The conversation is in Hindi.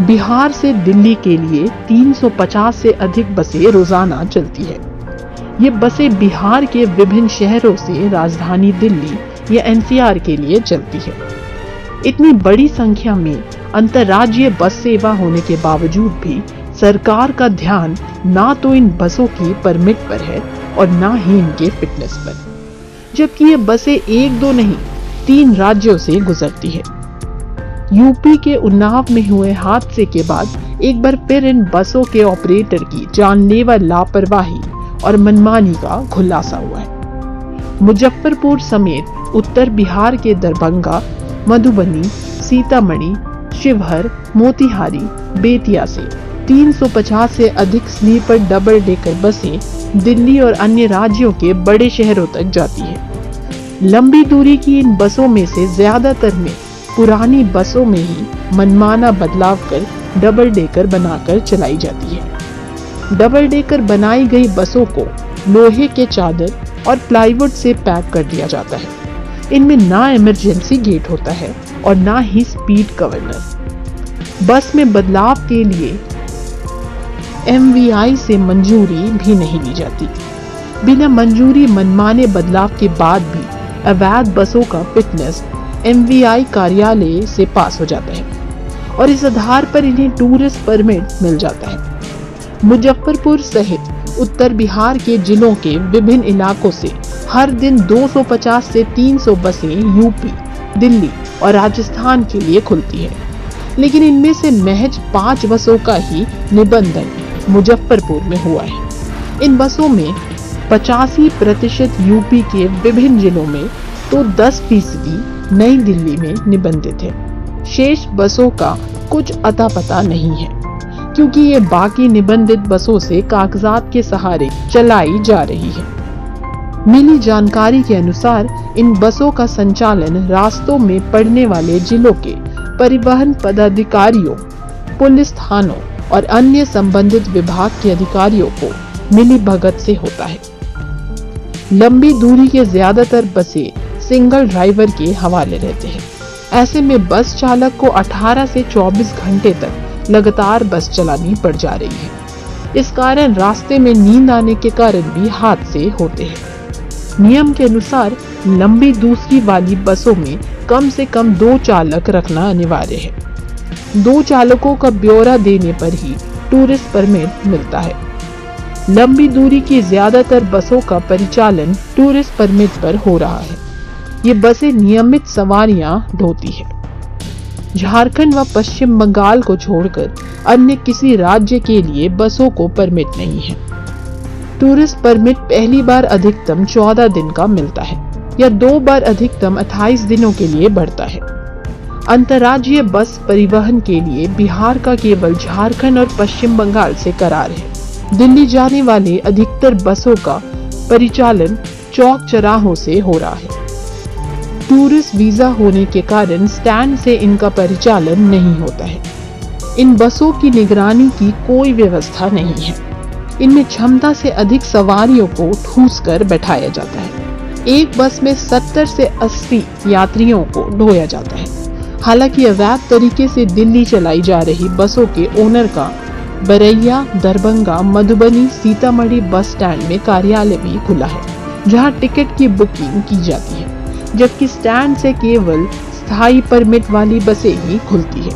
बिहार से दिल्ली के लिए 350 से अधिक बसें रोजाना चलती है। ये बसें बिहार के विभिन्न शहरों से राजधानी दिल्ली या एनसीआर के लिए चलती है। इतनी बड़ी संख्या में अंतर्राज्यीय बस सेवा होने के बावजूद भी सरकार का ध्यान ना तो इन बसों की परमिट पर है और ना ही इनके फिटनेस पर, जबकि ये बसें एक दो नहीं 3 राज्यों से गुजरती है। यूपी के उन्नाव में हुए हादसे के बाद एक बार फिर इन बसों के ऑपरेटर की जानलेवा लापरवाही और मनमानी का खुलासा हुआ है। मुजफ्फरपुर समेत उत्तर बिहार के दरभंगा, मधुबनी, सीतामढ़ी, शिवहर, मोतिहारी, बेतिया से 350 से अधिक स्लीपर डबल डेकर बसें दिल्ली और अन्य राज्यों के बड़े शहरों तक जाती है। लंबी दूरी की इन बसों में से ज्यादातर में पुरानी बसों में ही मनमाना बदलाव कर डबल डेकर बनाकर चलाई जाती है। डबल डेकर बनाई गई बसों को लोहे के चादर और प्लाईवुड से पैक कर दिया जाता है। इनमें ना इमरजेंसी गेट होता है और ना ही स्पीड गवर्नर। बस में बदलाव के लिए MVI से मंजूरी भी नहीं ली जाती। बिना मंजूरी मनमाने बदलाव के बाद भी अवैध बसों का फिटनेस MVI कार्यालय से पास हो जाता है और इस आधार पर इन्हें टूरिस्ट परमिट मिल जाता है। मुजफ्फरपुर सहित उत्तर बिहार के जिलों के विभिन्न इलाकों से हर दिन 250 से 300 बसें यूपी, दिल्ली और राजस्थान के लिए खुलती है, लेकिन इनमें से महज 5 बसों का ही निबंधन मुजफ्फरपुर में हुआ है। इन बसों में 85% यूपी के विभिन्न जिलों में तो 10% नई दिल्ली में निबंधित है। शेष बसों का कुछ अता पता नहीं है, क्योंकि ये बाकी निबंधित बसों से कागजात के सहारे चलाई जा रही है। मिली जानकारी के अनुसार इन बसों का संचालन रास्तों में पड़ने वाले जिलों के परिवहन पदाधिकारियों, पुलिस थानों और अन्य संबंधित विभाग के अधिकारियों को मिली भगत से होता है। लंबी दूरी के ज्यादातर बसें सिंगल ड्राइवर के हवाले रहते हैं। ऐसे में बस चालक को 18 से 24 घंटे तक लगातार बस चलानी पड़ जा रही है। इस कारण रास्ते में नींद आने के कारण भी हादसे होते हैं। नियम के अनुसार लंबी दूरी वाली बसों में कम से कम 2 चालक रखना अनिवार्य है। 2 चालकों का ब्यौरा देने पर ही टूरिस्ट परमिट मिलता है। लंबी दूरी की ज्यादातर बसों का परिचालन टूरिस्ट परमिट पर हो रहा है। ये बसें नियमित सवारियां ढोती है। झारखंड व पश्चिम बंगाल को छोड़कर अन्य किसी राज्य के लिए बसों को परमिट नहीं है। टूरिस्ट परमिट पहली बार अधिकतम 14 दिन का मिलता है या 2 बार अधिकतम 28 दिनों के लिए बढ़ता है। अंतर्राज्यीय बस परिवहन के लिए बिहार का केवल झारखंड और पश्चिम बंगाल से करार है। दिल्ली जाने वाले अधिकतर बसों का परिचालन चौक चौराहों से हो रहा है। टूरिस्ट वीजा होने के कारण स्टैंड से इनका परिचालन नहीं होता है। इन बसों की निगरानी की कोई व्यवस्था नहीं है। इनमें क्षमता से अधिक सवारियों को ठूस कर बैठाया जाता है। एक बस में 70 से 80 यात्रियों को ढोया जाता है। हालांकि अवैध तरीके से दिल्ली चलाई जा रही बसों के ओनर का बरैया, दरभंगा, मधुबनी, सीतामढ़ी बस स्टैंड में कार्यालय भी खुला है, जहां टिकट की बुकिंग की जाती है, जबकि स्टैंड से केवल स्थायी परमिट वाली बसें ही खुलती है।